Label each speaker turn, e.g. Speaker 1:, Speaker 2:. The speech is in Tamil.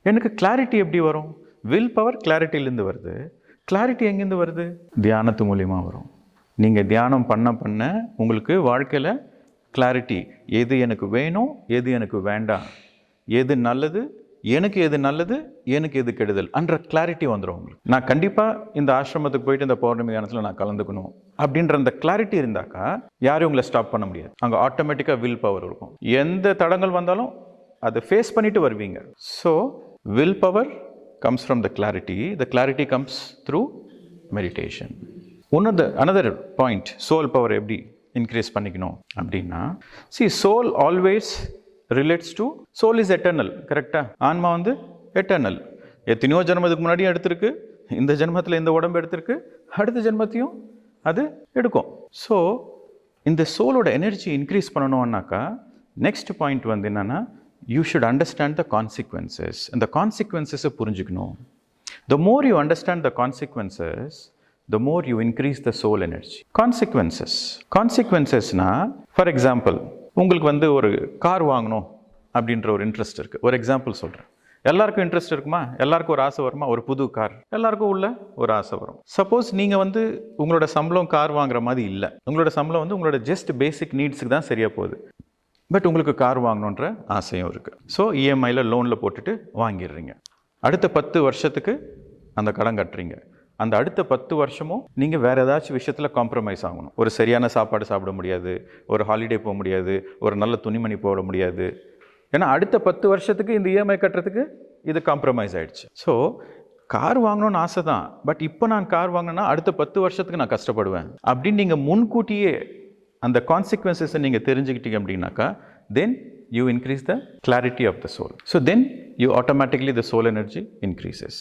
Speaker 1: எனக்கு கிளாரிட்டி எப்படி வரும்? வில் பவர் கிளாரிட்டிலேருந்து வருது. கிளாரிட்டி எங்கேருந்து வருது? தியானத்து மூலியமாக வரும். நீங்கள் தியானம் பண்ண பண்ண உங்களுக்கு வாழ்க்கையில் கிளாரிட்டி, எது எனக்கு வேணும், எது எனக்கு வேண்டாம், எது நல்லது, எனக்கு எது நல்லது, எனக்கு எது கெடுதல் என்ற கிளாரிட்டி வந்துடும் உங்களுக்கு. நான் கண்டிப்பாக இந்த ஆசிரமத்துக்கு போயிட்டு இந்த பௌர்ணமி தியானத்தில் நான் கலந்துக்கணும் அப்படின்ற அந்த கிளாரிட்டி இருந்தாக்கா யாரும் உங்களை ஸ்டாப் பண்ண முடியாது. அங்கே ஆட்டோமேட்டிக்காக வில் பவர் இருக்கும். எந்த தடங்கள் வந்தாலும் அதை ஃபேஸ் பண்ணிட்டு வருவீங்க. So will power comes from the clarity comes through meditation. Another point, soul power எப்படி increase பண்ணிக்கணும் அப்படின்னா, see soul always relates to, soul is eternal, கரெக்டா? ஆன்மா வந்து எட்டர்னல். எத்தனையோ ஜென்மத்துக்கு முன்னாடியும் எடுத்திருக்கு, இந்த ஜென்மத்தில் இந்த உடம்பு எடுத்திருக்கு, அடுத்த ஜென்மத்தையும் அது எடுக்கும். ஸோ இந்த சோலோட எனர்ஜி இன்க்ரீஸ் பண்ணணும்னாக்கா நெக்ஸ்ட் பாயிண்ட் வந்து என்னன்னா, you should understand the consequences. And the consequences புரிஞ்சுக்கணும். The more you understand the consequences, the more you increase the soul energy. Consequencesனா, ஃபார் எக்ஸாம்பிள், உங்களுக்கு வந்து ஒரு கார் வாங்கணும் அப்படின்ற ஒரு இன்ட்ரெஸ்ட் இருக்குது. ஒரு எக்ஸாம்பிள் சொல்கிறேன். எல்லாருக்கும் இன்ட்ரெஸ்ட் இருக்குமா? எல்லாருக்கும் ஒரு ஆசை வருமா? ஒரு புது கார் எல்லாருக்கும் உள்ள ஒரு ஆசை வரும். சப்போஸ் நீங்கள் வந்து உங்களோட சம்பளம் கார் வாங்குற மாதிரி இல்லை, உங்களோட சம்பளம் வந்து உங்களோட ஜஸ்ட் பேசிக் நீட்ஸுக்கு தான் சரியாக போகுது. பட் உங்களுக்கு கார் வாங்கணுன்ற ஆசையும் இருக்குது. ஸோ இஎம்ஐயில் லோனில் போட்டுட்டு வாங்கிடுறீங்க. அடுத்த 10 வருஷத்துக்கு அந்த கடன் கட்டுறீங்க. அந்த அடுத்த 10 வருஷமும் நீங்கள் வேறு ஏதாச்சும் விஷயத்தில் காம்ப்ரமைஸ் ஆகணும். ஒரு சரியான சாப்பாடு சாப்பிட முடியாது, ஒரு ஹாலிடே போக முடியாது, ஒரு நல்ல துணிமணி போட முடியாது. ஏன்னா அடுத்த 10 வருஷத்துக்கு இந்த இஎம்ஐ கட்டுறதுக்கு இது காம்ப்ரமைஸ் ஆகிடுச்சு. ஸோ கார் வாங்கணும்னு ஆசை தான், பட் இப்போ நான் கார் வாங்கினேன்னா அடுத்த 10 வருஷத்துக்கு நான் கஷ்டப்படுவேன் அப்படின்னு நீங்கள் முன்கூட்டியே அந்த கான்சிக்வன்சஸை நீங்கள் தெரிஞ்சுக்கிட்டீங்க அப்படின்னாக்கா, then you increase the clarity of the soul. So then you automatically the soul energy increases.